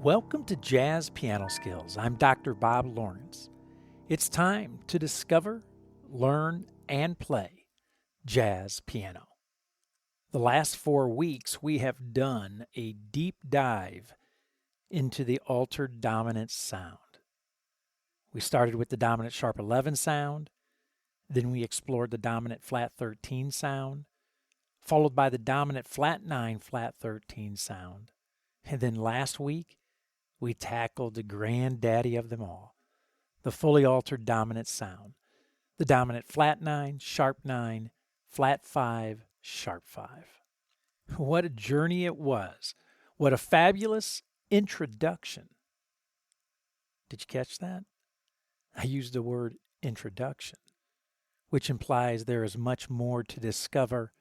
Welcome to Jazz Piano Skills. I'm Dr. Bob Lawrence. It's time to discover, learn, and play jazz piano. The last 4 weeks, we have done a deep dive into the altered dominant sound. We started with the dominant sharp 11 sound, then we explored the dominant flat 13 sound, followed by the dominant flat 9 flat 13 sound, and then last week, we tackled the granddaddy of them all, the fully altered dominant sound, the dominant flat 9, sharp 9, flat 5, sharp 5. What a journey it was. What a fabulous introduction. Did you catch that? I used the word introduction, which implies there is much more to discover,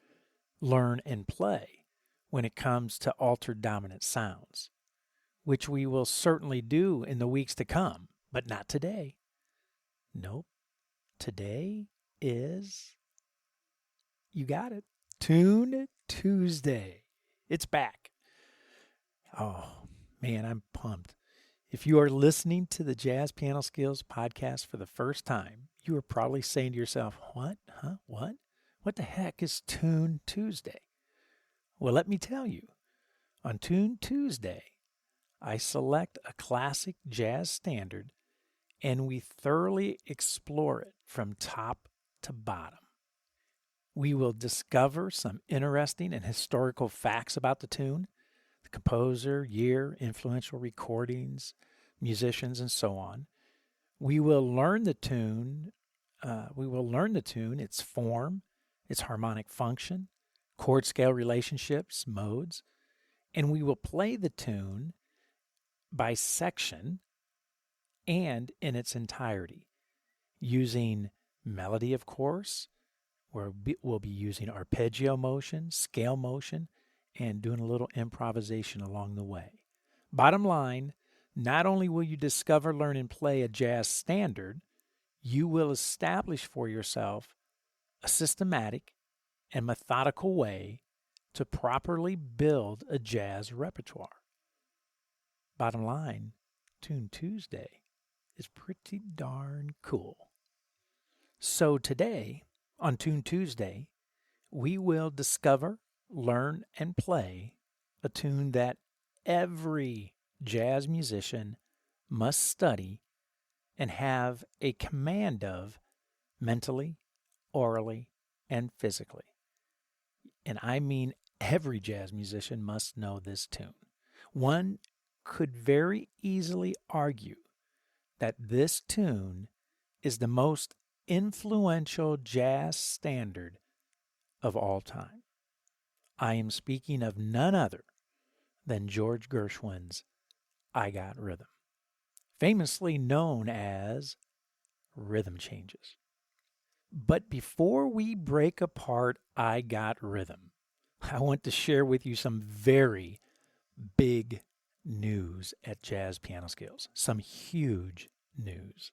learn, and play when it comes to altered dominant sounds, which we will certainly do in the weeks to come, but not today. Nope. Today is, you got it, Tune Tuesday. It's back. Oh, man, I'm pumped. If you are listening to the Jazz Piano Skills podcast for the first time, you are probably saying to yourself, what? Huh? What? What the heck is Tune Tuesday? Well, let me tell you. On Tune Tuesday, I select a classic jazz standard and we thoroughly explore it from top to bottom. We will discover some interesting and historical facts about the tune, the composer, year, influential recordings, musicians, and so on. We will learn the tune. Its form, its harmonic function, chord scale relationships, modes, and we will play the tune by section and in its entirety, using melody, of course, where we'll be using arpeggio motion, scale motion, and doing a little improvisation along the way. Bottom line, not only will you discover, learn, and play a jazz standard, you will establish for yourself a systematic and methodical way to properly build a jazz repertoire. Bottom line, Tune Tuesday is pretty darn cool. So today, on Tune Tuesday, we will discover, learn, and play a tune that every jazz musician must study and have a command of mentally, orally, and physically. And I mean every jazz musician must know this tune. One could very easily argue that this tune is the most influential jazz standard of all time. I am speaking of none other than George Gershwin's I Got Rhythm, famously known as Rhythm Changes. But before we break apart I Got Rhythm, I want to share with you some very big news at Jazz Piano Skills, some huge news.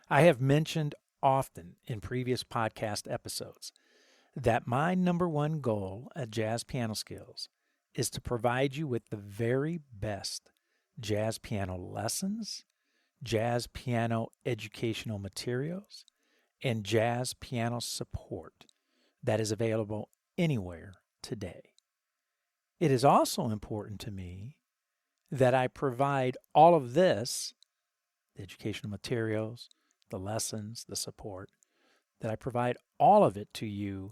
I have mentioned often in previous podcast episodes that my number one goal at Jazz Piano Skills is to provide you with the very best jazz piano lessons, jazz piano educational materials, and jazz piano support that is available anywhere today. It is also important to me that I provide all of this, the educational materials, the lessons, the support, that I provide all of it to you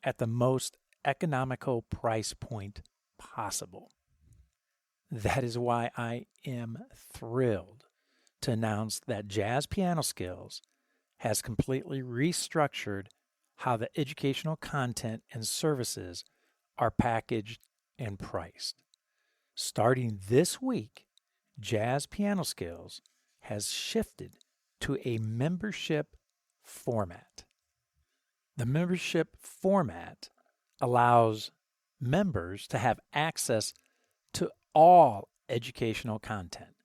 at the most economical price point possible. That is why I am thrilled to announce that Jazz Piano Skills has completely restructured how the educational content and services are packaged and priced. Starting this week, Jazz Piano Skills has shifted to a membership format. The membership format allows members to have access to all educational content,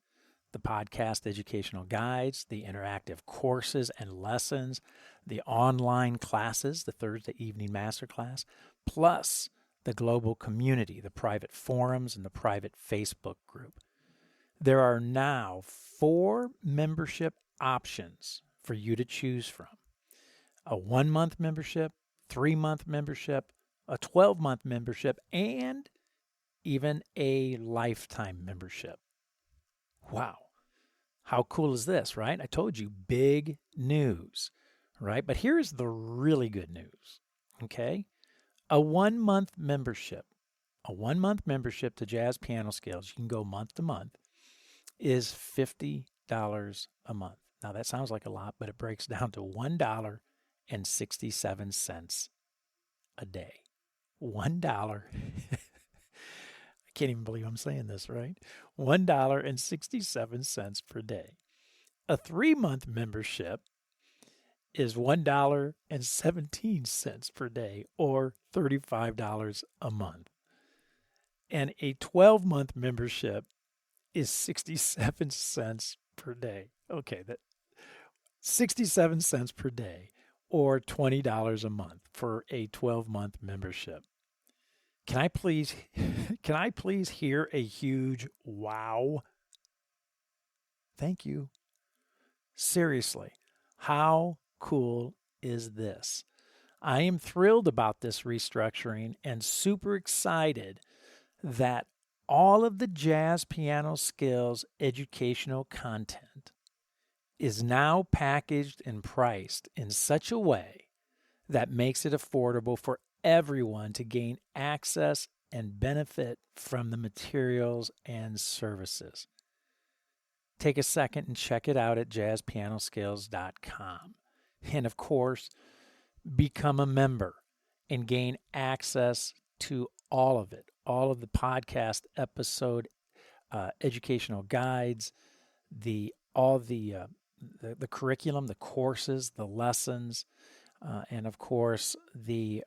the podcast educational guides, the interactive courses and lessons, the online classes, the Thursday evening masterclass, plus the global community, the private forums, and the private Facebook group. There are now 4 membership options for you to choose from: a 1-month membership, 3-month membership, a 12-month membership, and even a lifetime membership. Wow. How cool is this, right? I told you, big news, right? But here's the really good news, okay? A 1-month membership, to Jazz Piano Scales, you can go month to month, is $50 a month. Now, that sounds like a lot, but it breaks down to $1.67 a day. $1. I can't even believe I'm saying this, right? $1.67 per day. A 3-month membership is $1.17 per day, or $35 a month. And a 12-month membership is 67 cents per day. Okay, that 67 cents per day, or $20 a month for a 12-month membership. Can I please hear a huge wow? Thank you. Seriously, how cool is this? I am thrilled about this restructuring and super excited that all of the Jazz Piano Skills educational content is now packaged and priced in such a way that makes it affordable for everyone to gain access and benefit from the materials and services. Take a second and check it out at jazzpianoskills.com. And of course, become a member and gain access to all of it, all of the podcast episode, educational guides, the curriculum, the courses, the lessons, and of course the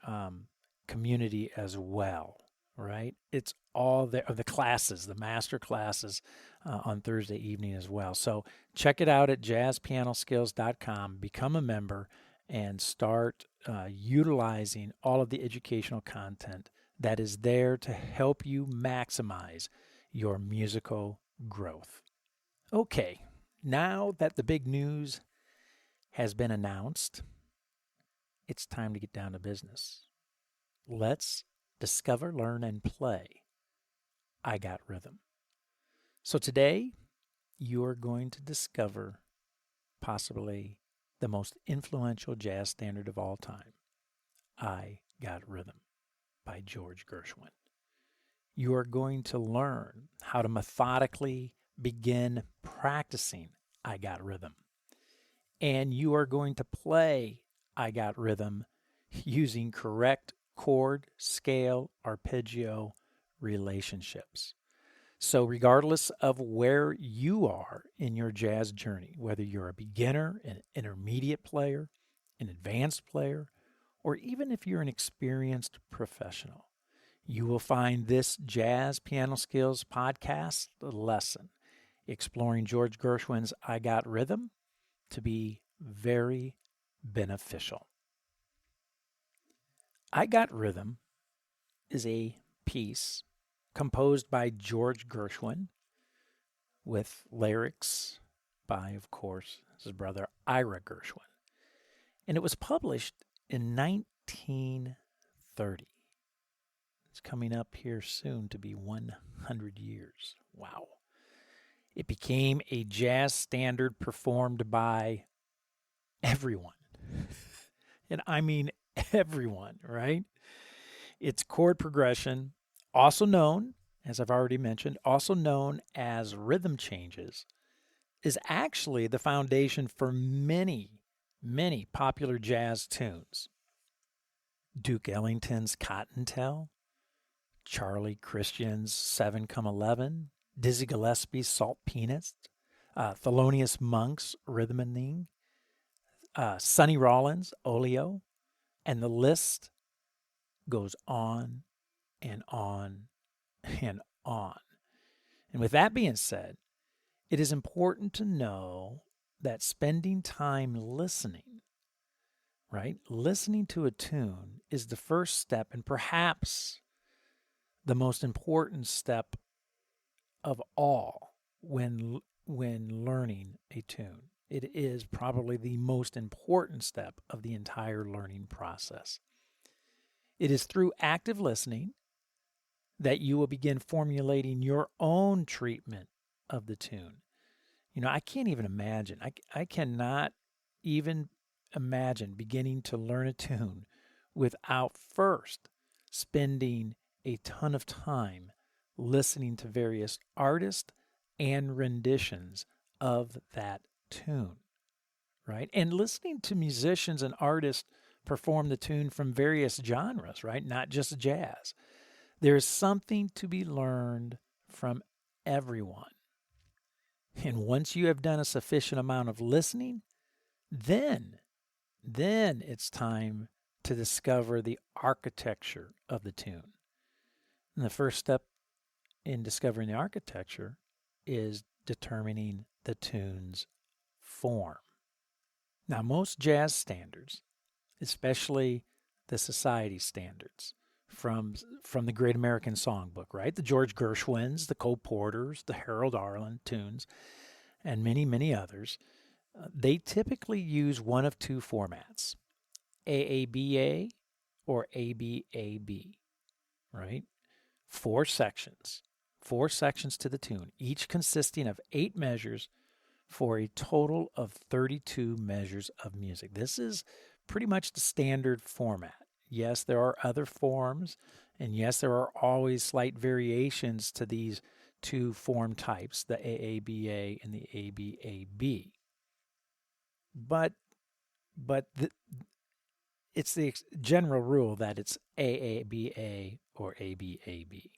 community as well. Right? It's all there. The classes, the master classes on Thursday evening as well. So check it out at jazzpianoskills.com. Become a member and start utilizing all of the educational content that is there to help you maximize your musical growth. Okay, now that the big news has been announced, it's time to get down to business. Let's discover, learn, and play I Got Rhythm. So today, you are going to discover possibly the most influential jazz standard of all time, I Got Rhythm by George Gershwin. You are going to learn how to methodically begin practicing I Got Rhythm. And you are going to play I Got Rhythm using correct chord, scale, arpeggio relationships. So regardless of where you are in your jazz journey, whether you're a beginner, an intermediate player, an advanced player, or even if you're an experienced professional, you will find this Jazz Piano Skills podcast lesson exploring George Gershwin's I Got Rhythm to be very beneficial. I Got Rhythm is a piece composed by George Gershwin with lyrics by, of course, his brother Ira Gershwin. And it was published in 1930. It's coming up here soon to be 100 years. Wow. It became a jazz standard performed by everyone. And I mean everyone, right? It's chord progression, also known, as I've already mentioned, also known as rhythm changes, is actually the foundation for many, many popular jazz tunes. Duke Ellington's Cottontail, Charlie Christian's 7-Come-11, Dizzy Gillespie's Salt Peanuts, Thelonious Monk's Rhythming, Sonny Rollins' Oleo, and the list goes on and on and on. And with that being said, it is important to know that spending time listening, right? Listening to a tune is the first step and perhaps the most important step of all when learning a tune. It is probably the most important step of the entire learning process. It is through active listening that you will begin formulating your own treatment of the tune. I can't even imagine. I cannot even imagine beginning to learn a tune without first spending a ton of time listening to various artists and renditions of that tune, right? And listening to musicians and artists perform the tune from various genres, right? Not just jazz. There is something to be learned from everyone. And once you have done a sufficient amount of listening, then it's time to discover the architecture of the tune. And the first step in discovering the architecture is determining the tune's form. Now, most jazz standards, especially the society standards from the Great American Songbook, right? The George Gershwins, the Cole Porters, the Harold Arlen tunes, and many, many others, they typically use one of two formats, AABA or ABAB, right? Four sections to the tune, each consisting of 8 measures for a total of 32 measures of music. This is pretty much the standard format. Yes, there are other forms, and yes, there are always slight variations to these two form types, the AABA and the ABAB. But it's the general rule that it's AABA or ABAB.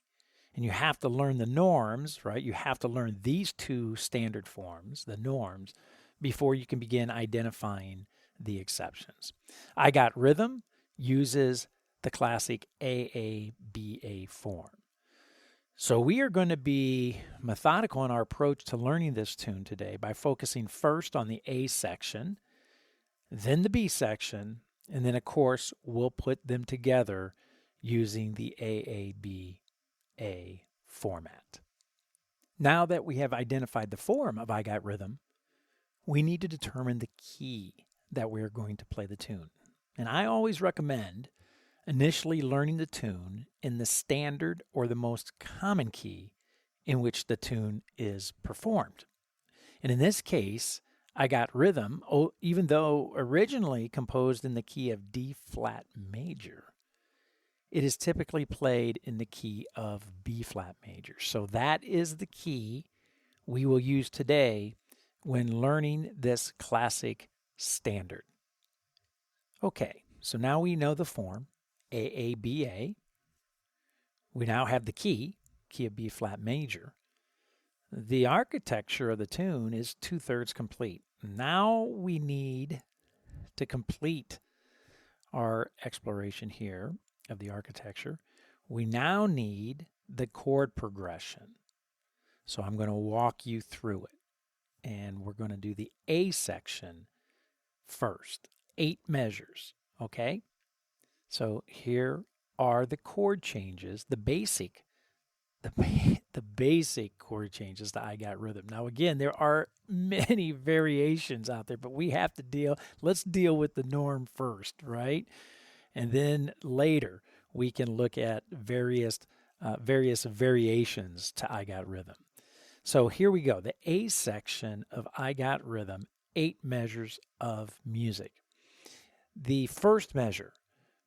And you have to learn the norms, right? You have to learn these two standard forms, the norms, before you can begin identifying the exceptions. I Got Rhythm uses the classic AABA form. So we are going to be methodical in our approach to learning this tune today by focusing first on the A section, then the B section, and then, of course, we'll put them together using the AABA format. Now that we have identified the form of I Got Rhythm, we need to determine the key that we're going to play the tune. And I always recommend initially learning the tune in the standard or the most common key in which the tune is performed. And in this case, I Got Rhythm, even though originally composed in the key of D flat major, it is typically played in the key of B flat major. So that is the key we will use today when learning this classic standard. Okay, so now we know the form, AABA. We now have the key of B flat major. The architecture of the tune is 2/3 complete. Now we need to complete our exploration here of the architecture. We now need the chord progression. So I'm going to walk you through it. And we're going to do the A section first. 8 measures, okay? So here are the chord changes, the basic chord changes to I Got Rhythm. Now again, there are many variations out there, but let's deal with the norm first, right? And then later we can look at various variations to I Got Rhythm. So here we go, the A section of I Got Rhythm, 8 measures of music. The first measure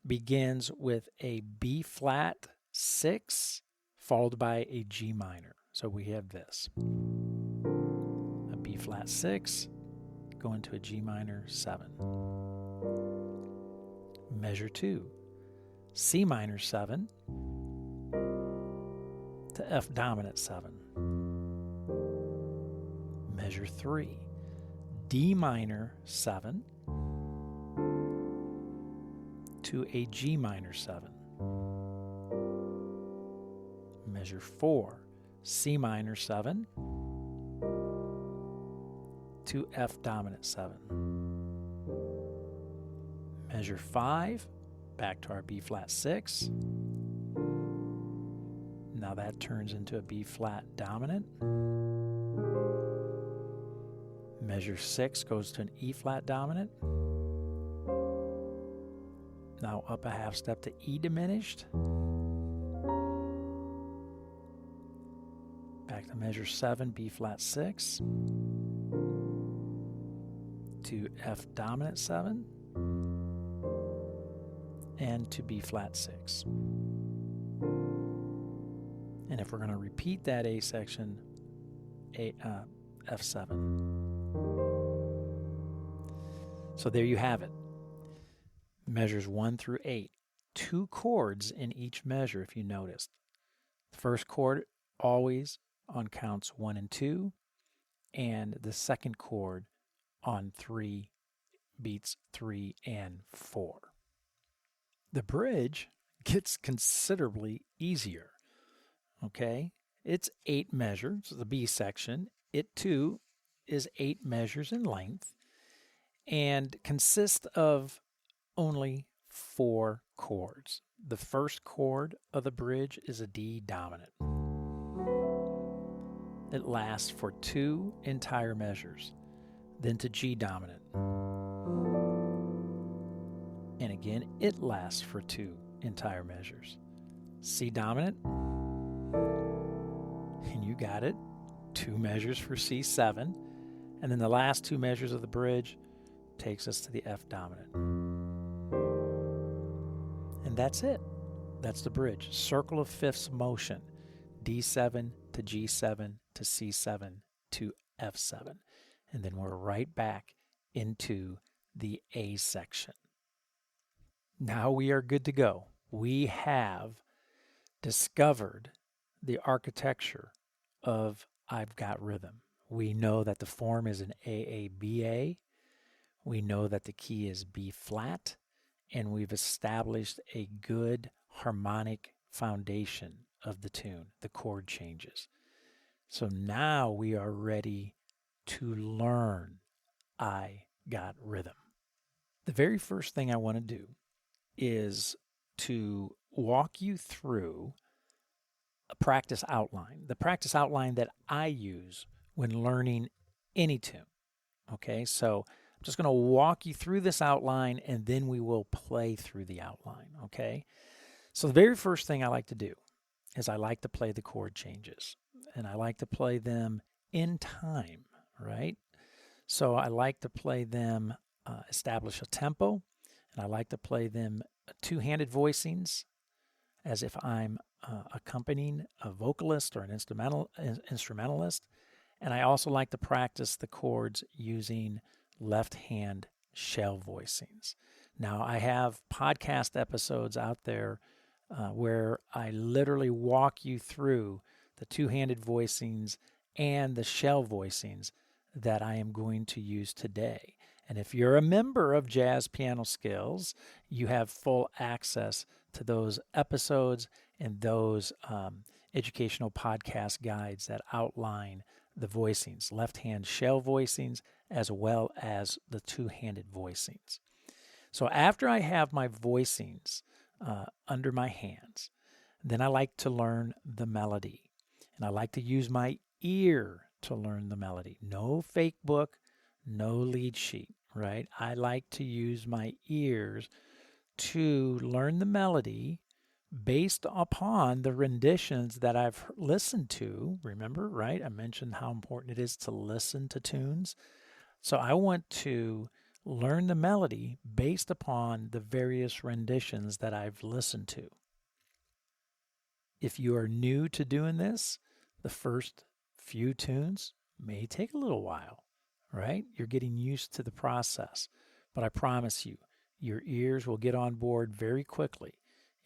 begins with a B flat 6 followed by a G minor. So we have this, a B flat 6 going to a G minor 7. Measure 2, C minor 7 to F dominant 7. Measure 3, D minor 7 to a G minor 7. Measure 4, C minor 7 to F dominant 7. Measure 5, back to our B flat 6. Now that turns into a B flat dominant. Measure 6 goes to an E flat dominant. Now up a half step to E diminished. Back to measure 7, B flat 6. To F dominant 7. And to B flat 6. And if we're going to repeat that A section, F7. So there you have it. Measures 1 through 8. 2 chords in each measure, if you noticed. The first chord always on counts 1 and 2, and the second chord on beats 3 and 4. The bridge gets considerably easier. Okay? It's 8 measures, the B section. It too is 8 measures in length and consists of only 4 chords. The first chord of the bridge is a D dominant. It lasts for 2 entire measures, then to G dominant. And again, it lasts for 2 entire measures. C dominant, and you got it, 2 measures for C7, and then the last 2 measures of the bridge takes us to the F dominant. And that's it. That's the bridge. Circle of fifths motion. D7 to G7 to C7 to F7. And then we're right back into the A section. Now we are good to go. We have discovered the architecture of I've Got Rhythm. We know that the form is an AABA. We know that the key is B flat. And we've established a good harmonic foundation of the tune, the chord changes. So now we are ready to learn I Got Rhythm. The very first thing I want to do is to walk you through a practice outline, the practice outline that I use when learning any tune. Okay, so I'm just going to walk you through this outline and then we will play through the outline. Okay, so the very first thing I like to do is I like to play the chord changes, and I like to play them in time, right? So I like to play them, establish a tempo, and I like to play them two-handed voicings as if I'm accompanying a vocalist or an instrumentalist. And I also like to practice the chords using left-hand shell voicings. Now, I have podcast episodes out there where I literally walk you through the two-handed voicings and the shell voicings that I am going to use today. And if you're a member of Jazz Piano Skills, you have full access to those episodes and those educational podcast guides that outline the voicings, left-hand shell voicings, as well as the two-handed voicings. So after I have my voicings under my hands, then I like to learn the melody. And I like to use my ear to learn the melody. No fake book, no lead sheet, right? I like to use my ears to learn the melody based upon the renditions that I've listened to. Remember, right? I mentioned how important it is to listen to tunes. So I want to learn the melody based upon the various renditions that I've listened to. If you are new to doing this, the first few tunes may take a little while, right? You're getting used to the process. But I promise you, your ears will get on board very quickly,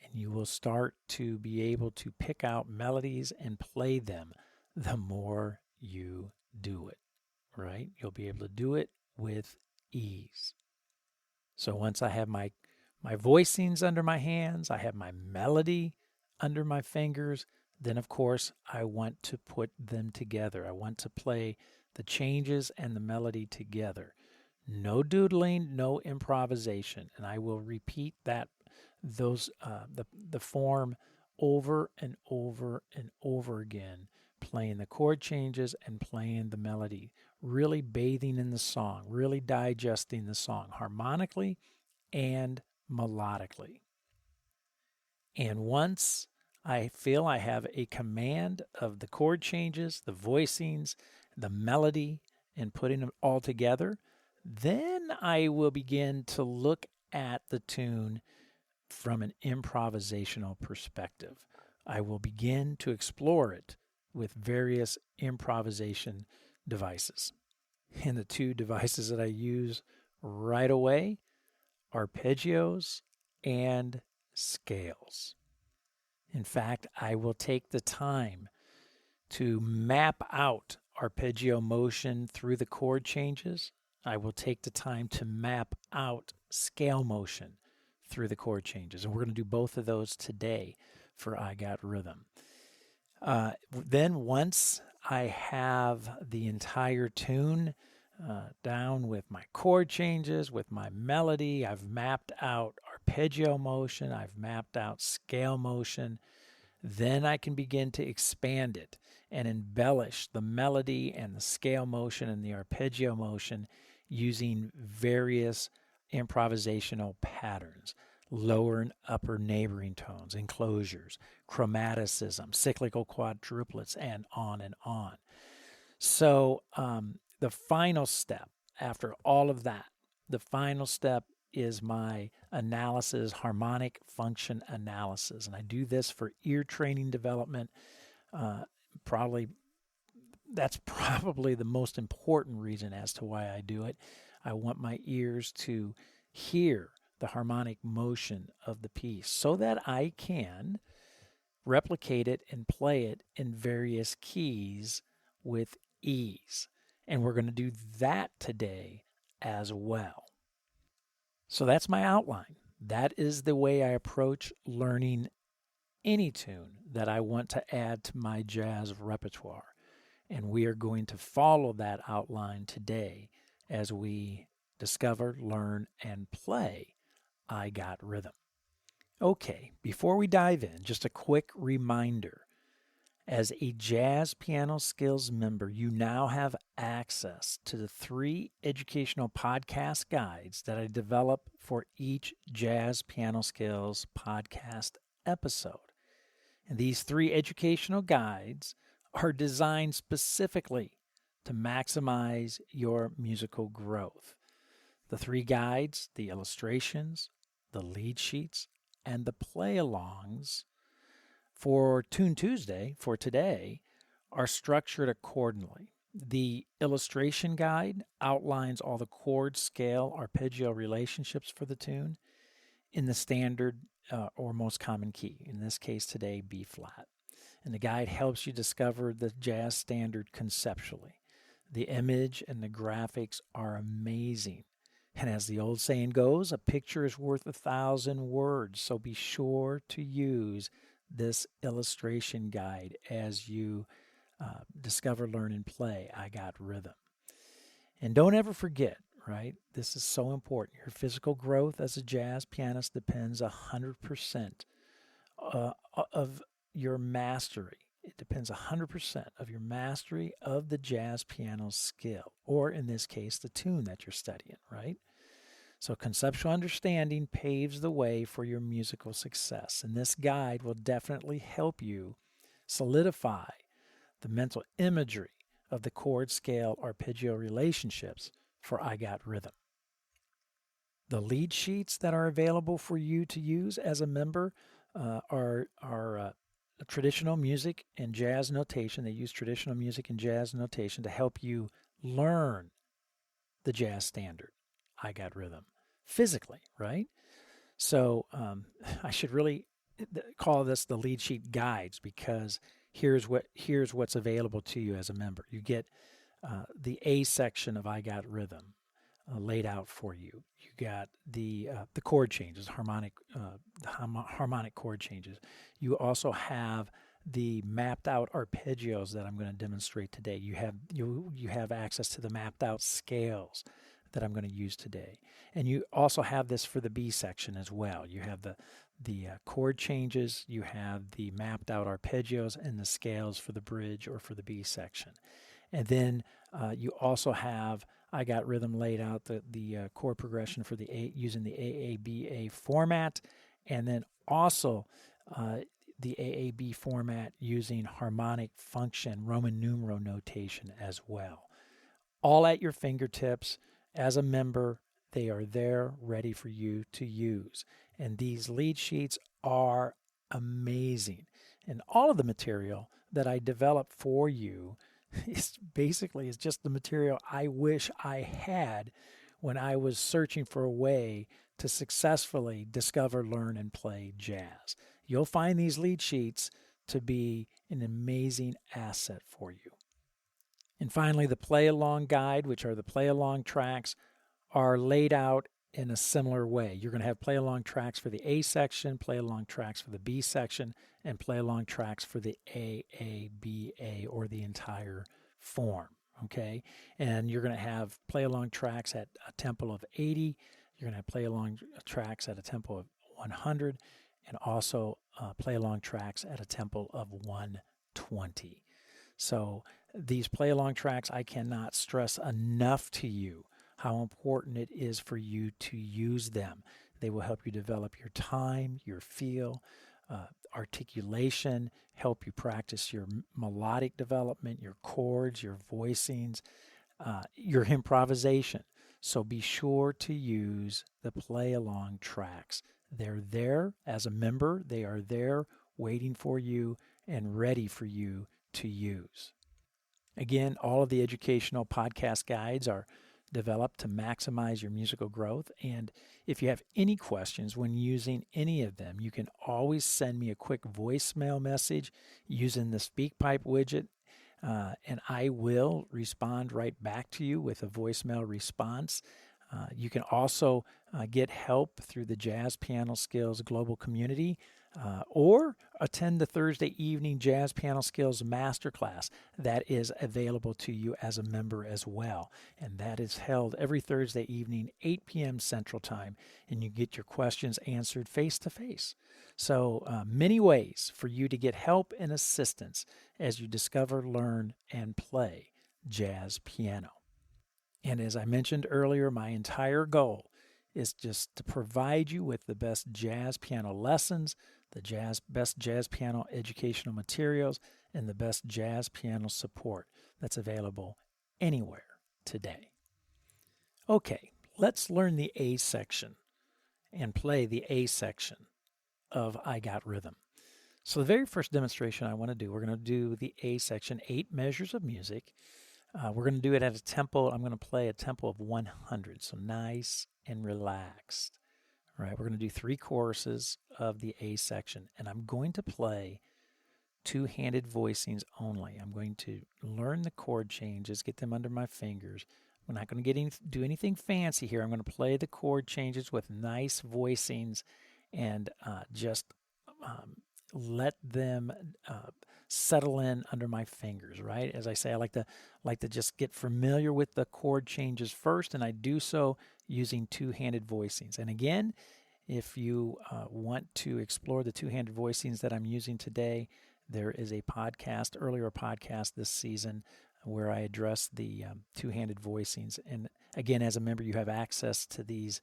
and you will start to be able to pick out melodies and play them the more you do it, right? You'll be able to do it with ease. So once I have my voicings under my hands, I have my melody under my fingers, then of course I want to put them together. I want to play the changes and the melody together. No doodling, no improvisation, and I will repeat the form over and over and over again, playing the chord changes and playing the melody, really bathing in the song, really digesting the song harmonically and melodically. And once I feel I have a command of the chord changes, the voicings, the melody, and putting them all together, then I will begin to look at the tune from an improvisational perspective. I will begin to explore it with various improvisation devices. And the two devices that I use right away, arpeggios and scales. In fact, I will take the time to map out arpeggio motion through the chord changes. I will take the time to map out scale motion through the chord changes. And we're going to do both of those today for I Got Rhythm. Then once I have the entire tune down with my chord changes, with my melody, I've mapped out arpeggio motion, I've mapped out scale motion, then I can begin to expand it and embellish the melody and the scale motion and the arpeggio motion using various improvisational patterns, lower and upper neighboring tones, enclosures, chromaticism, cyclical quadruplets, and on and on. So the final step after all of that, the final step is my analysis, harmonic function analysis. And I do this for ear training development. That's probably the most important reason as to why I do it. I want my ears to hear the harmonic motion of the piece so that I can replicate it and play it in various keys with ease. And we're going to do that today as well. So that's my outline. That is the way I approach learning any tune that I want to add to my jazz repertoire. And we are going to follow that outline today as we discover, learn, and play I Got Rhythm. Okay, before we dive in, just a quick reminder. As a Jazz Piano Skills member, you now have access to the 3 educational podcast guides that I develop for each Jazz Piano Skills podcast episode. And these 3 educational guides are designed specifically to maximize your musical growth. The 3 guides, the illustrations, the lead sheets, and the play-alongs for Tune Tuesday, for today, are structured accordingly. The illustration guide outlines all the chord, scale, arpeggio relationships for the tune in the standard or most common key, in this case today, B flat. And the guide helps you discover the jazz standard conceptually. The image and the graphics are amazing. And as the old saying goes, a picture is worth 1,000 words, so be sure to use this illustration guide as you discover, learn, and play I Got Rhythm. And don't ever forget, right? This is so important. Your physical growth as a jazz pianist depends 100% of your mastery. It depends 100% of your mastery of the jazz piano skill, or in this case, the tune that you're studying, right? So conceptual understanding paves the way for your musical success, and this guide will definitely help you solidify the mental imagery of the chord, scale, arpeggio relationships for I Got Rhythm. The lead sheets that are available for you to use as a member are traditional music and jazz notation. They use traditional music and jazz notation to help you learn the jazz standard, I Got Rhythm, physically, right? So I should really call this the lead sheet guides, because here's what's available to you as a member. You get the A section of I Got Rhythm laid out for you. You got the chord changes, harmonic chord changes. You also have the mapped out arpeggios that I'm going to demonstrate today. You have access to the mapped out scales that I'm going to use today. And you also have this for the B section as well. You have the chord changes, you have the mapped out arpeggios and the scales for the bridge or for the B section. And then you also have I Got Rhythm laid out, the chord progression for using the AABA format, and then also the AAB format using harmonic function, Roman numeral notation as well. All at your fingertips. As a member, they are there ready for you to use. And these lead sheets are amazing. And all of the material that I developed for you is just the material I wish I had when I was searching for a way to successfully discover, learn, and play jazz. You'll find these lead sheets to be an amazing asset for you. And finally, the play-along guide, which are the play-along tracks, are laid out in a similar way. You're going to have play-along tracks for the A section, play-along tracks for the B section, and play-along tracks for the AABA, or the entire form, okay? And you're going to have play-along tracks at a tempo of 80. You're going to have play-along tracks at a tempo of 100, and also play-along tracks at a tempo of 120. So these play-along tracks, I cannot stress enough to you how important it is for you to use them. They will help you develop your time, your feel, articulation, help you practice your melodic development, your chords, your voicings, your improvisation. So be sure to use the play-along tracks. They're there as a member. They are there waiting for you and ready for you to use. Again, all of the educational podcast guides are developed to maximize your musical growth. And if you have any questions when using any of them, you can always send me a quick voicemail message using the SpeakPipe widget, and I will respond right back to you with a voicemail response. You can also get help through the Jazz Piano Skills Global Community, or attend the Thursday evening Jazz Piano Skills Masterclass that is available to you as a member as well. And that is held every Thursday evening, 8 p.m. Central Time, and you get your questions answered face-to-face. So many ways for you to get help and assistance as you discover, learn, and play jazz piano. And as I mentioned earlier, my entire goal is just to provide you with the best jazz piano lessons, the best jazz piano educational materials, and the best jazz piano support that's available anywhere today. Okay, let's learn the A section and play the A section of I Got Rhythm. So the very first demonstration I want to do, we're going to do the A section, 8 measures of music. We're going to do it at a tempo. I'm going to play a tempo of 100, so nice and relaxed. All right, we're going to do 3 choruses of the A section, and I'm going to play two-handed voicings only. I'm going to learn the chord changes, get them under my fingers. I'm not going to do anything fancy here. I'm going to play the chord changes with nice voicings and just let them settle in under my fingers, right? As I say, I like to just get familiar with the chord changes first, and I do so using two-handed voicings. And again, if you want to explore the two-handed voicings that I'm using today, there is a earlier podcast this season where I address the two-handed voicings. And again, as a member, you have access to these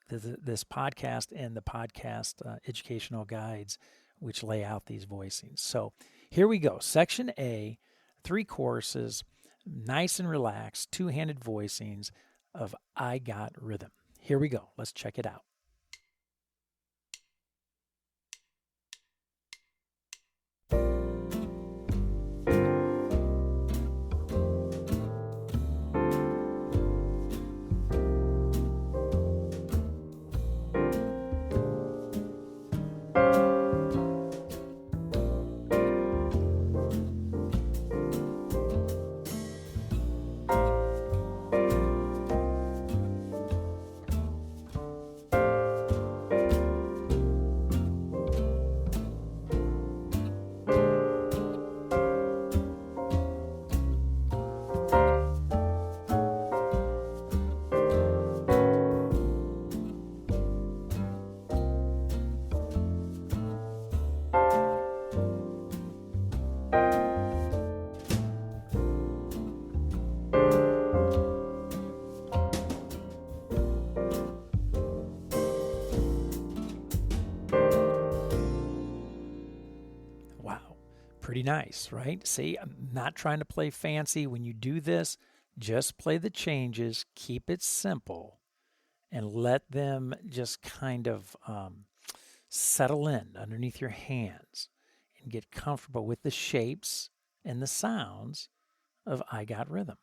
this podcast and the podcast educational guides, which lay out these voicings. So here we go. Section A, 3 choruses, nice and relaxed, two-handed voicings of I Got Rhythm. Here we go. Let's check it out. Pretty nice, right? See, I'm not trying to play fancy. When you do this, just play the changes, keep it simple, and let them just kind of settle in underneath your hands and get comfortable with the shapes and the sounds of I Got Rhythm.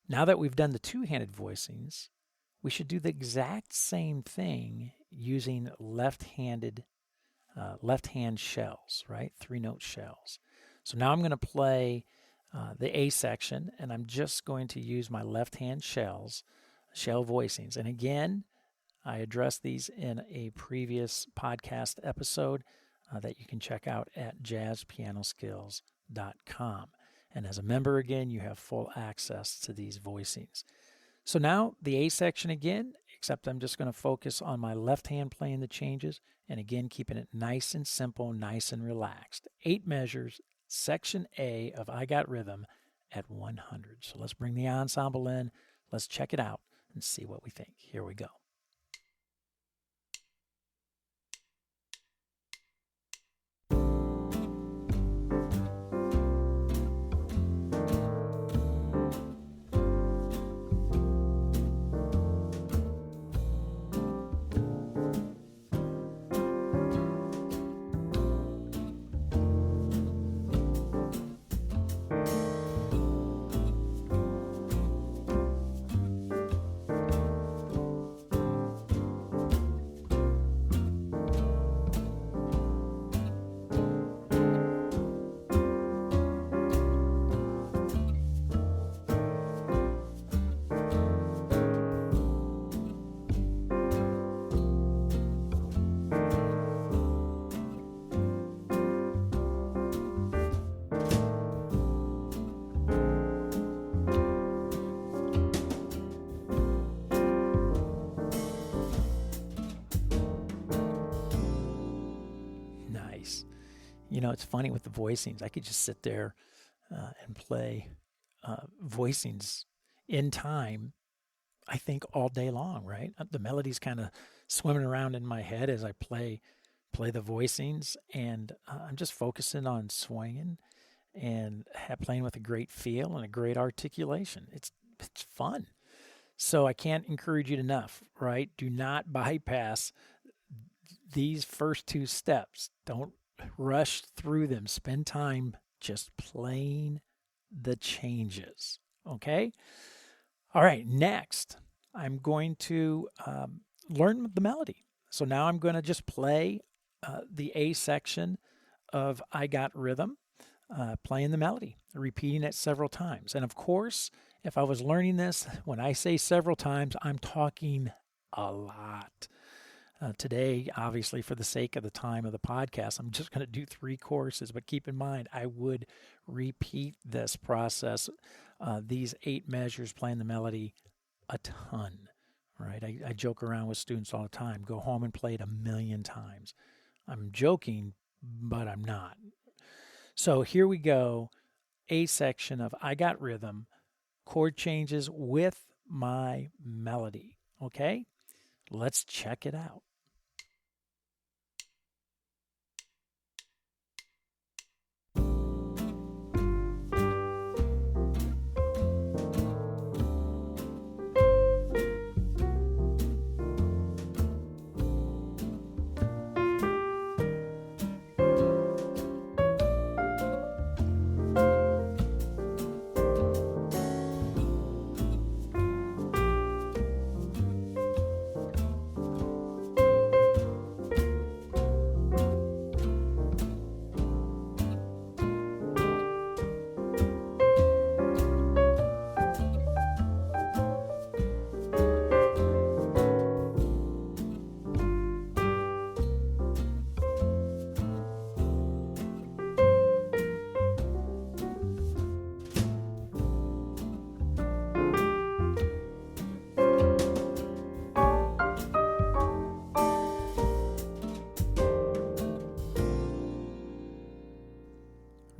Now that we've done the two-handed voicings, we should do the exact same thing using left-hand shells, right? 3-note shells. So now I'm going to play the A section, and I'm just going to use my left-hand shell voicings. And again, I addressed these in a previous podcast episode that you can check out at jazzpianoskills.com. And as a member again, you have full access to these voicings. So now the A section again, except I'm just going to focus on my left hand playing the changes, and again keeping it nice and simple, nice and relaxed. 8 measures, section A of I Got Rhythm at 100. So let's bring the ensemble in, let's check it out and see what we think. Here we go. Nice. You know, it's funny with the voicings. I could just sit there and play voicings in time, I think, all day long, right? The melody's kind of swimming around in my head as I play the voicings, and I'm just focusing on swinging and playing with a great feel and a great articulation. It's fun. So I can't encourage you enough, right? Do not bypass these first 2 steps. Don't rush through them. Spend time just playing the changes, okay? All right, next, I'm going to learn the melody. So now I'm going to just play the A section of I Got Rhythm, playing the melody, repeating it several times. And of course, if I was learning this, when I say several times, I'm talking a lot. Today, obviously, for the sake of the time of the podcast, I'm just going to do 3 courses, but keep in mind, I would repeat this process, these 8 measures, playing the melody, a ton, right? I joke around with students all the time, go home and play it 1,000,000 times. I'm joking, but I'm not. So here we go, A section of I Got Rhythm, chord changes with my melody, okay? Let's check it out.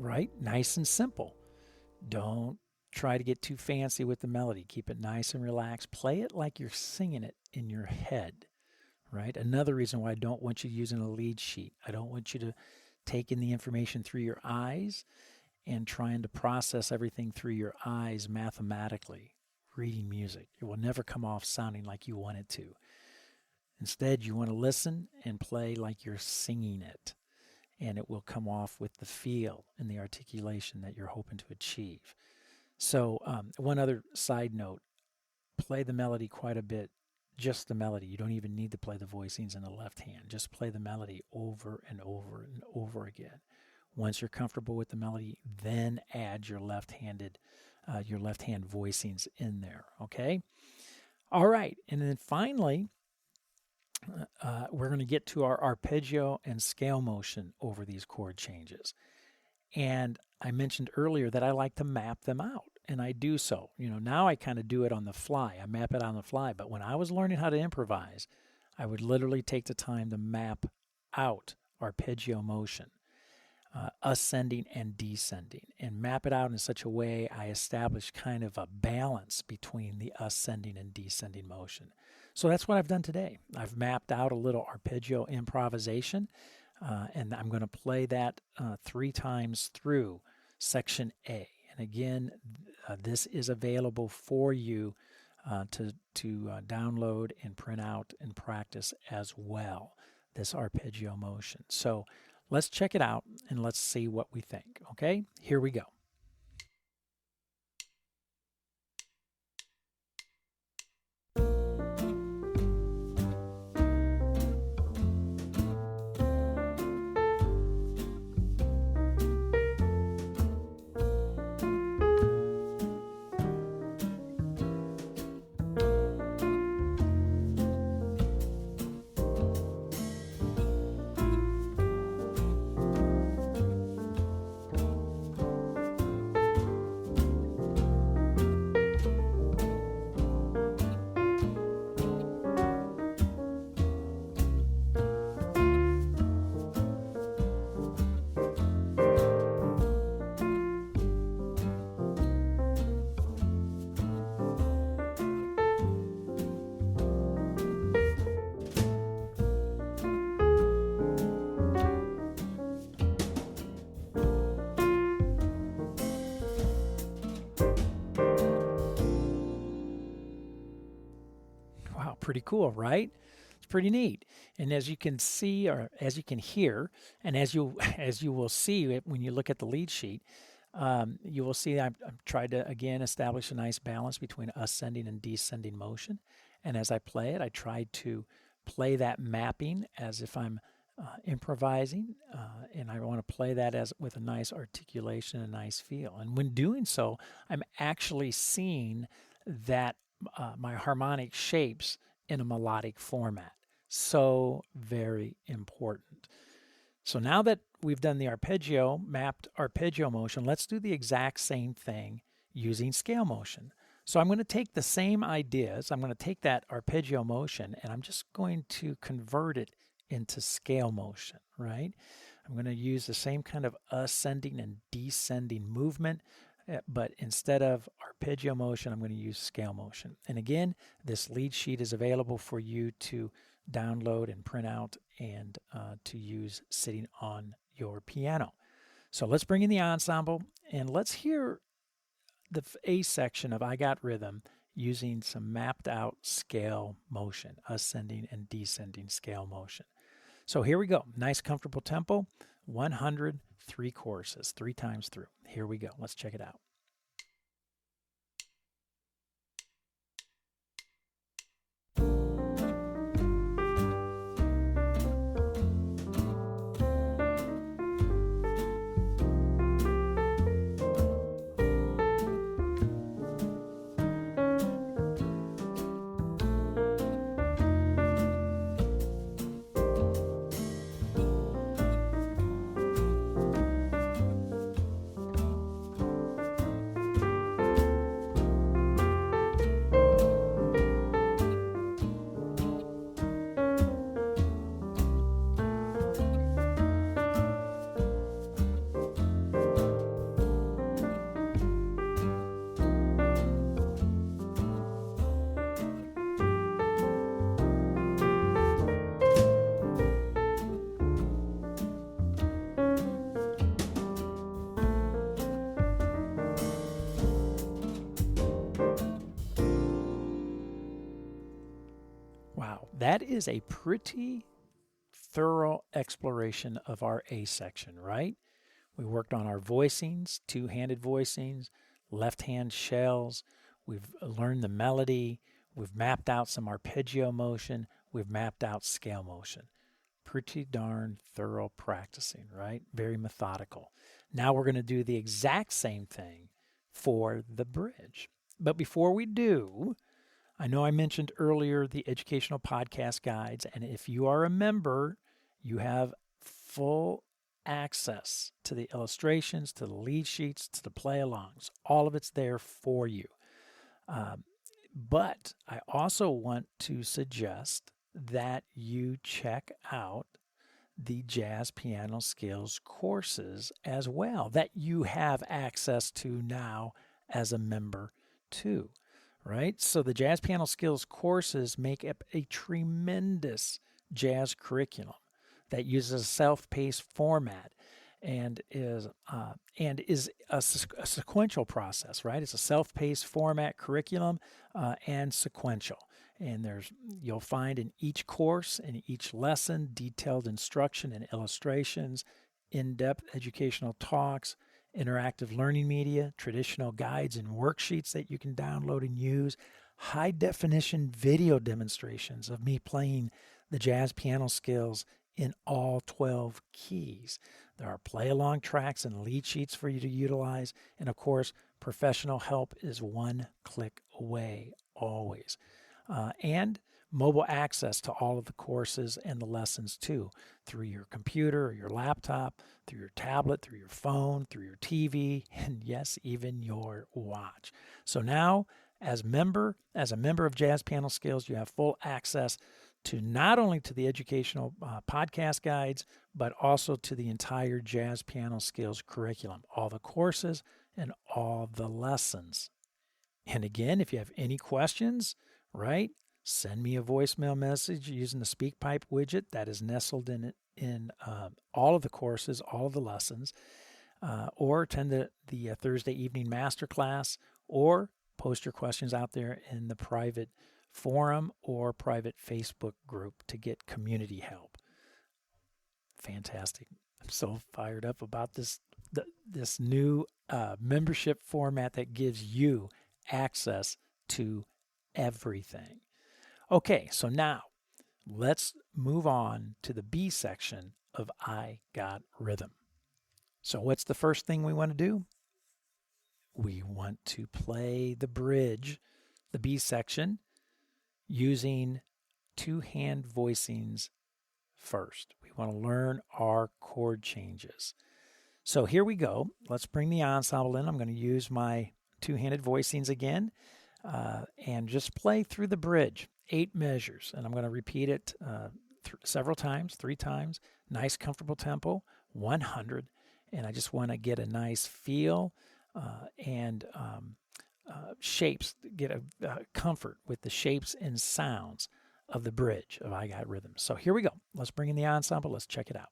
Right? Nice and simple. Don't try to get too fancy with the melody. Keep it nice and relaxed. Play it like you're singing it in your head, right? Another reason why I don't want you using a lead sheet. I don't want you to taking the information through your eyes and trying to process everything through your eyes mathematically, reading music. It will never come off sounding like you want it to. Instead, you want to listen and play like you're singing it, and it will come off with the feel and the articulation that you're hoping to achieve. So one other side note, play the melody quite a bit, just the melody. You don't even need to play the voicings in the left hand. Just play the melody over and over and over again. Once you're comfortable with the melody, then add your left-hand voicings in there, okay? All right, and then finally, we're going to get to our arpeggio and scale motion over these chord changes. And I mentioned earlier that I like to map them out, and I do so. Now I kind of do it on the fly. I map it on the fly, but when I was learning how to improvise, I would literally take the time to map out arpeggio motion, ascending and descending, and map it out in such a way I establish kind of a balance between the ascending and descending motion. So that's what I've done today. I've mapped out a little arpeggio improvisation, and I'm going to play that 3 times through section A. And again, this is available for you to download and print out and practice as well, this arpeggio motion. So let's check it out and let's see what we think. Okay, here we go. Pretty cool, right? It's pretty neat. And as you can see, or as you can hear, and as you will see when you look at the lead sheet, you will see I've tried to again establish a nice balance between ascending and descending motion. And as I play it, I tried to play that mapping as if I'm improvising, and I want to play that as with a nice articulation and a nice feel. And when doing so, I'm actually seeing that my harmonic shapes in a melodic format. So very important. So now that we've done the mapped arpeggio motion, let's do the exact same thing using scale motion. So I'm going to take the same ideas, I'm going to take that arpeggio motion, and I'm just going to convert it into scale motion, right? I'm going to use the same kind of ascending and descending movement, but instead of arpeggio motion, I'm going to use scale motion. And again, this lead sheet is available for you to download and print out and to use sitting on your piano. So let's bring in the ensemble and let's hear the A section of I Got Rhythm using some mapped out scale motion, ascending and descending scale motion. So here we go. Nice comfortable tempo, 103 choruses, 3 times through. Here we go. Let's check it out. that is a pretty thorough exploration of our A section, right? We worked on our voicings, two-handed voicings, left-hand shells. We've learned the melody. We've mapped out some arpeggio motion. We've mapped out scale motion. Pretty darn thorough practicing, right? Very methodical. Now we're going to do the exact same thing for the bridge. But before we do, I know I mentioned earlier the educational podcast guides, and if you are a member, you have full access to the illustrations, to the lead sheets, to the play-alongs. All of it's there for you. But I also want to suggest that you check out the jazz piano skills courses as well, that you have access to now as a member too, right? So the jazz piano skills courses make up a tremendous jazz curriculum that uses a self-paced format and is a sequential process, right? It's a self-paced format curriculum and sequential. And you'll find in each course, in each lesson, detailed instruction and illustrations, in-depth educational talks, interactive learning media, traditional guides and worksheets that you can download and use, high-definition video demonstrations of me playing the jazz piano skills in all 12 keys. There are play-along tracks and lead sheets for you to utilize. And of course, professional help is one click away always. And mobile access to all of the courses and the lessons too, through your computer or your laptop, through your tablet, through your phone, through your TV, and yes, even your watch. So now, as a member of Jazz Piano Skills, you have full access to not only to the educational podcast guides, but also to the entire Jazz Piano Skills curriculum, all the courses and all the lessons. And again, if you have any questions, right, send me a voicemail message using the SpeakPipe widget that is nestled in all of the courses, all of the lessons, or attend the Thursday evening masterclass, or post your questions out there in the private forum or private Facebook group to get community help. Fantastic. I'm so fired up about this new membership format that gives you access to everything. Okay, so now let's move on to the B section of I Got Rhythm. So what's the first thing we want to do? We want to play the bridge, the B section, using two-hand voicings first. We want to learn our chord changes. So here we go. Let's bring the ensemble in. I'm going to use my two-handed voicings again and just play through the bridge, 8 measures. And I'm going to repeat it several times, 3 times. Nice, comfortable tempo, 100. And I just want to get a nice feel and shapes, get a comfort with the shapes and sounds of the bridge of I Got Rhythm. So here we go. Let's bring in the ensemble. Let's check it out.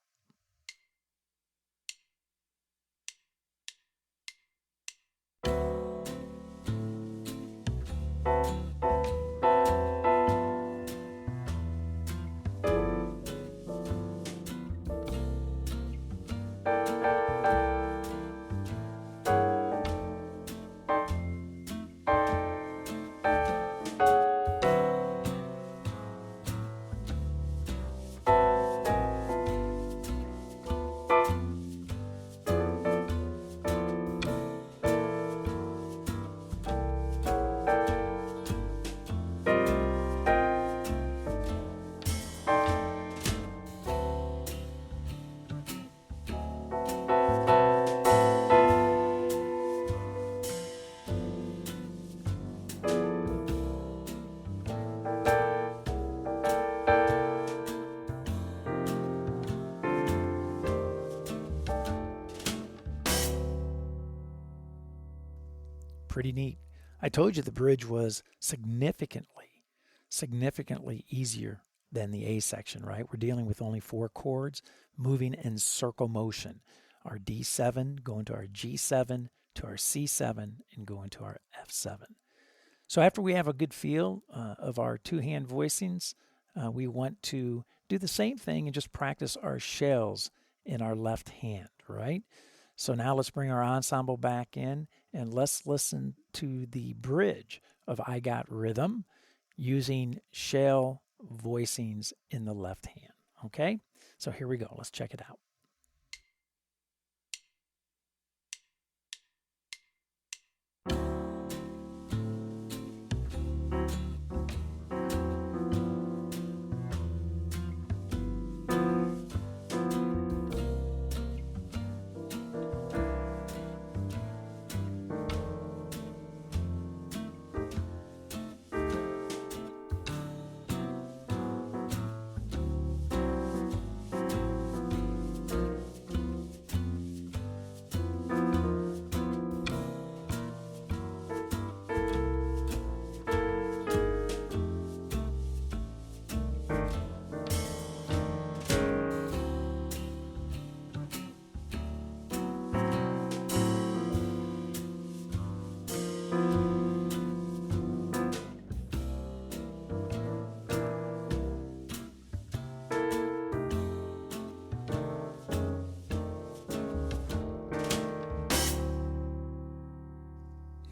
Pretty neat. I told you the bridge was significantly easier than the A section, right? We're dealing with only 4 chords moving in circle motion. Our D7 going to our G7 to our C7 and going to our F7. So after we have a good feel of our two-hand voicings, we want to do the same thing and just practice our shells in our left hand, right? So now let's bring our ensemble back in and let's listen to the bridge of I Got Rhythm using shell voicings in the left hand, okay? So here we go. Let's check it out.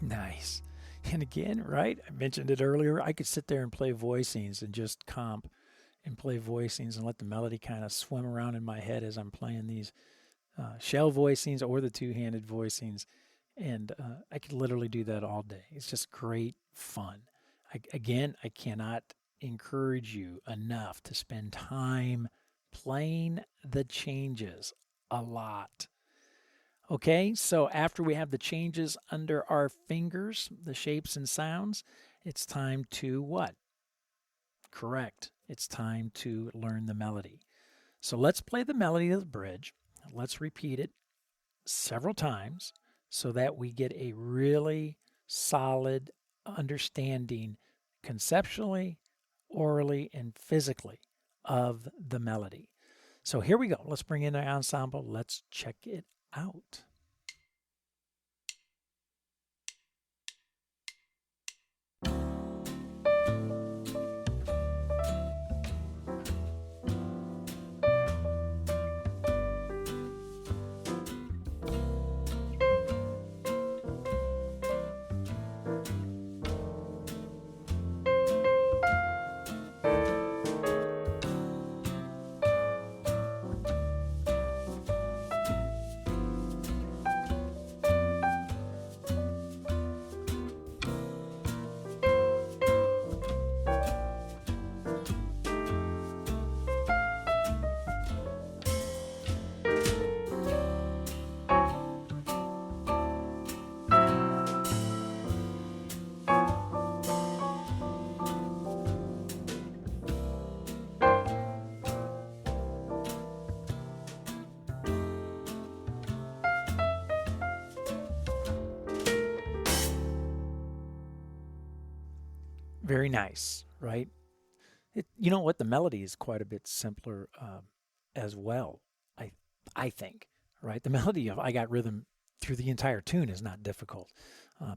Nice. And again, right? I mentioned it earlier. I could sit there and play voicings and just comp and play voicings and let the melody kind of swim around in my head as I'm playing these shell voicings or the two-handed voicings. And I could literally do that all day. It's just great fun. I cannot encourage you enough to spend time playing the changes a lot. Okay, so after we have the changes under our fingers, the shapes and sounds, it's time to what? Correct. It's time to learn the melody. So let's play the melody of the bridge. Let's repeat it several times so that we get a really solid understanding conceptually, orally, and physically of the melody. So here we go. Let's bring in the ensemble. Let's check it out. Very nice, right? You know what? The melody is quite a bit simpler as well. I I think, right? The melody of "I Got Rhythm" through the entire tune is not difficult,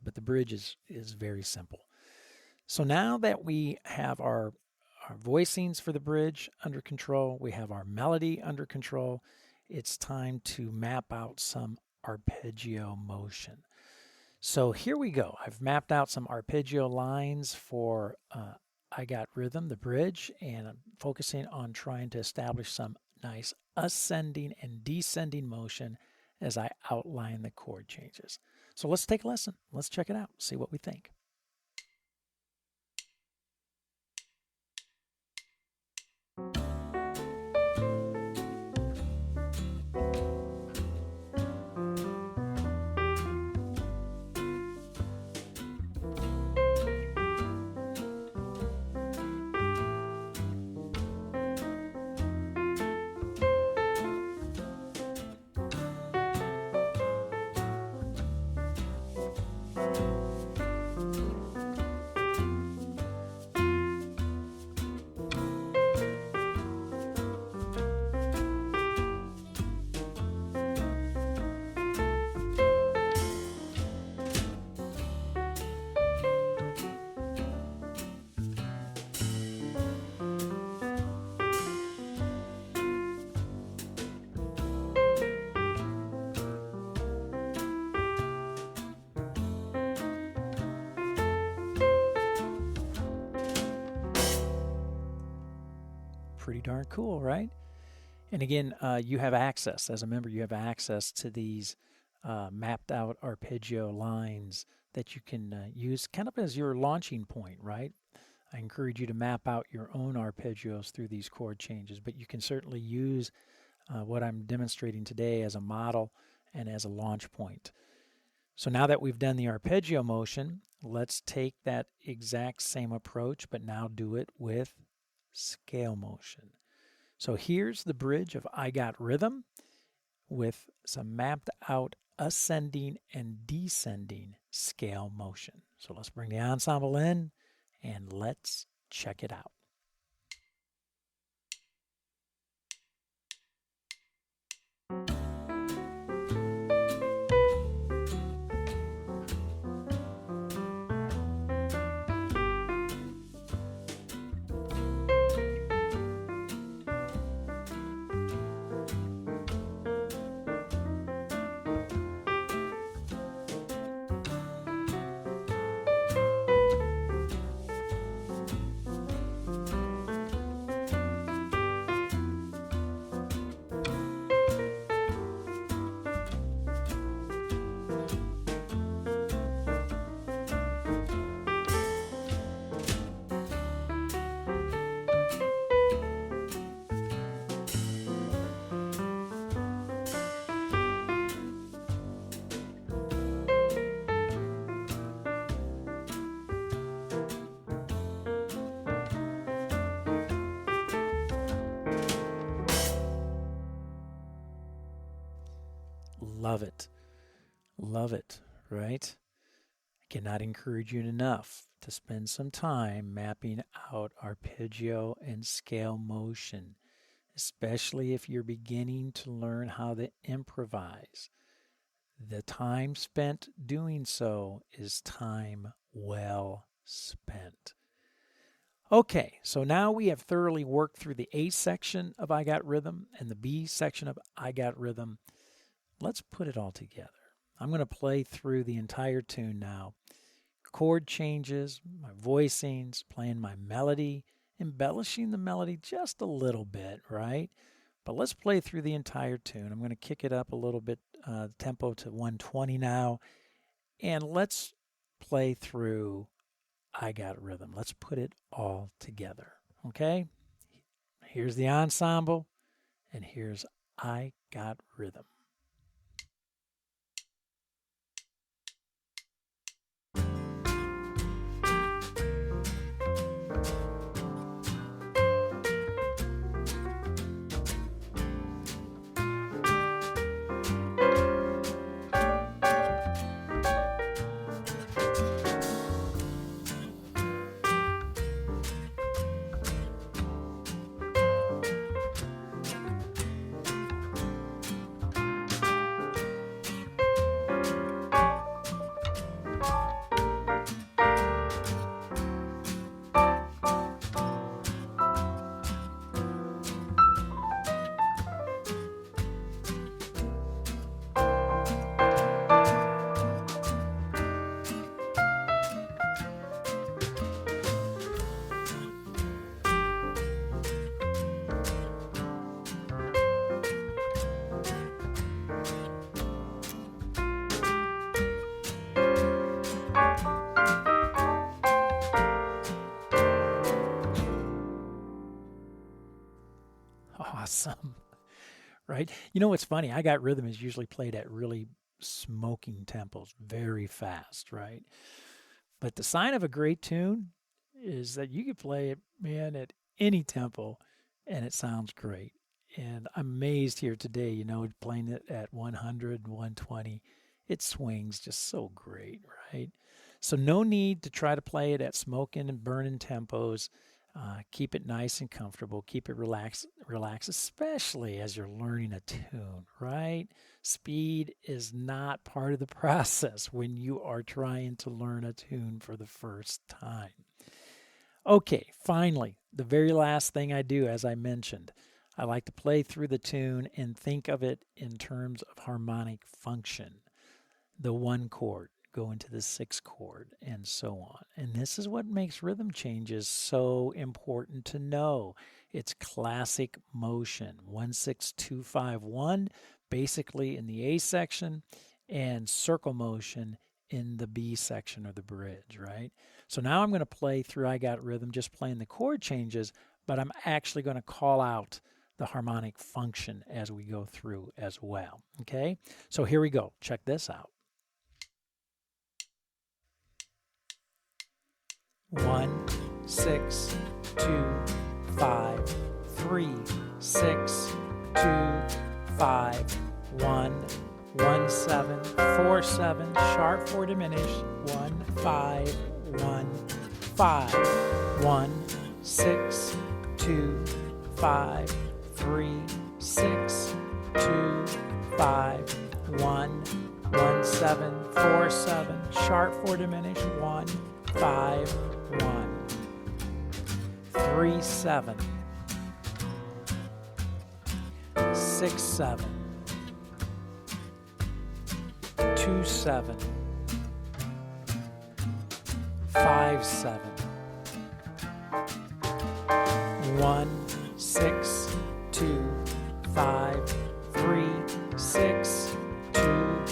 but the bridge is very simple. So now that we have our voicings for the bridge under control, we have our melody under control. It's time to map out some arpeggio motion. So here we go. I've mapped out some arpeggio lines for I Got Rhythm, the bridge, and I'm focusing on trying to establish some nice ascending and descending motion as I outline the chord changes. So let's take a lesson. Let's check it out, see what we think. pretty darn cool, right? And again, you have access, as a member, you have access to these mapped out arpeggio lines that you can use kind of as your launching point, right? I encourage you to map out your own arpeggios through these chord changes, but you can certainly use what I'm demonstrating today as a model and as a launch point. So now that we've done the arpeggio motion, let's take that exact same approach, but now do it with scale motion. So here's the bridge of I Got Rhythm with some mapped out ascending and descending scale motion. So let's bring the ensemble in and let's check it out. Love it. Love it, right? I cannot encourage you enough to spend some time mapping out arpeggio and scale motion, especially if you're beginning to learn how to improvise. The time spent doing so is time well spent. Okay, so now we have thoroughly worked through the A section of I Got Rhythm and the B section of I Got Rhythm. Let's put it all together. I'm going to play through the entire tune now. Chord changes, my voicings, playing my melody, embellishing the melody just a little bit, right? But let's play through the entire tune. I'm going to kick it up a little bit, tempo to 120 now, and let's play through I Got Rhythm. Let's put it all together, okay? Here's the ensemble, and here's I Got Rhythm. Awesome, right? You know what's funny? I Got Rhythm is usually played at really smoking tempos, very fast, right? But the sign of a great tune is that you can play it, man, at any tempo and it sounds great. And I'm amazed here today, playing it at 100, 120, it swings just so great, right? So no need to try to play it at smoking and burning tempos. Keep it nice and comfortable. Keep it relaxed, especially as you're learning a tune, right? Speed is not part of the process when you are trying to learn a tune for the first time. Okay, finally, the very last thing I do, as I mentioned, I like to play through the tune and think of it in terms of harmonic function. The one chord. go into the sixth chord, and so on. And this is what makes rhythm changes so important to know. It's classic motion, 1-6-2-5-1, basically in the A section, and circle motion in the B section or the bridge, right? So now I'm going to play through I Got Rhythm, just playing the chord changes, but I'm actually going to call out the harmonic function as we go through as well, okay? So here we go. Check this out. 1, 6, 2, 5, 3, 6, 2, 5, 1, 1, 7, 4, 7, sharp 4 diminished, 1, 5, 1, 5, 1, 6, 2, 5, 3, 6, 2, 5, 1, 1, 7, 4, 7, sharp 4 diminished, 1, 5, 1, 3, 7, 6, 7, 2, 7, 5, 7, 1, 6, 2, 5, 3, 6, 2,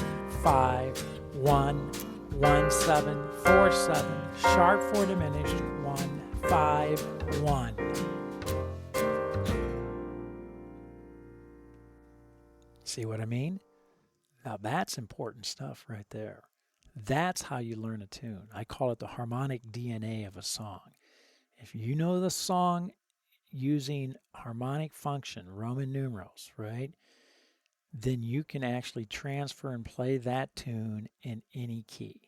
5, 1, 1, 7, 4, 7, sharp 4 diminished, 1, 5, 1. See what I mean? Now that's important stuff right there. That's how you learn a tune. I call it the harmonic DNA of a song. If you know the song using harmonic function, Roman numerals, right, then you can actually transfer and play that tune in any key.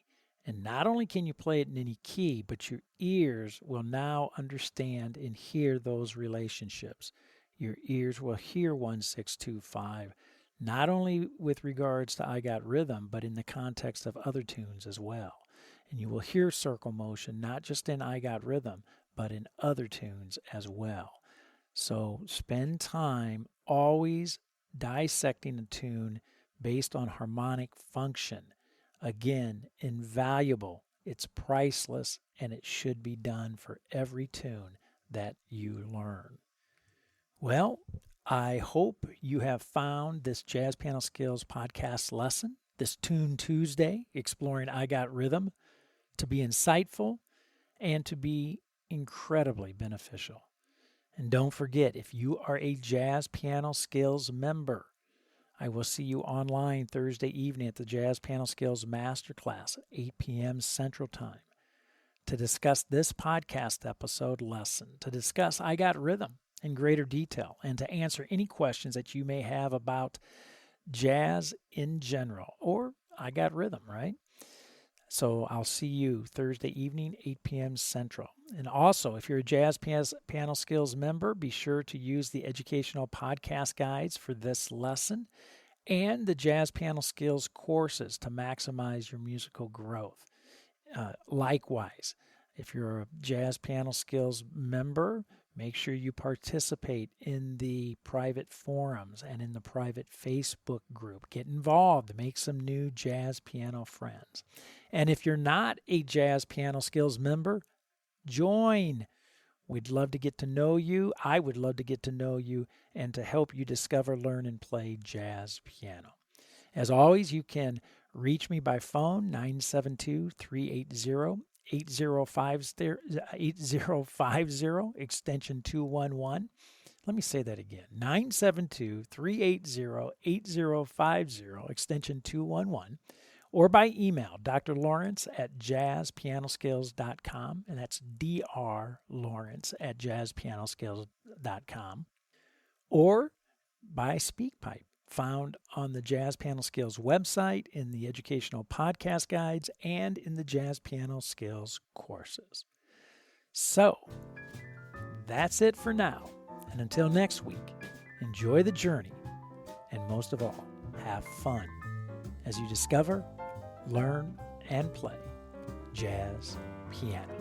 And not only can you play it in any key, but your ears will now understand and hear those relationships. Your ears will hear 1, 6, 2, 5, not only with regards to I Got Rhythm, but in the context of other tunes as well. And you will hear circle motion, not just in I Got Rhythm, but in other tunes as well. So spend time always dissecting a tune based on harmonic function. Again, invaluable, it's priceless, and it should be done for every tune that you learn. Well, I hope you have found this Jazz Piano Skills podcast lesson, this Tune Tuesday, exploring I Got Rhythm, to be insightful and to be incredibly beneficial. And don't forget, if you are a Jazz Piano Skills member, I will see you online Thursday evening at the Jazz Piano Skills Masterclass at 8 p.m. Central Time to discuss this podcast episode lesson, to discuss I Got Rhythm in greater detail, and to answer any questions that you may have about jazz in general, or I Got Rhythm, right? So I'll see you Thursday evening, 8 p.m. Central. And also, if you're a Jazz Piano Skills member, be sure to use the educational podcast guides for this lesson and the Jazz Piano Skills courses to maximize your musical growth. Likewise, if you're a Jazz Piano Skills member, make sure you participate in the private forums and in the private Facebook group. Get involved, make some new jazz piano friends. And if you're not a Jazz Piano Skills member, join. We'd love to get to know you. I would love to get to know you and to help you discover, learn, and play jazz piano. As always, you can reach me by phone, 972-380-8050, extension 211. Let me say that again, 972-380-8050, extension 211. Or by email, drlawrence@jazzpianoskills.com, and that's drlawrence@jazzpianoskills.com. Or by SpeakPipe, found on the Jazz Piano Skills website, in the educational podcast guides, and in the Jazz Piano Skills courses. So, that's it for now. And until next week, enjoy the journey, and most of all, have fun as you discover, learn, and play jazz piano.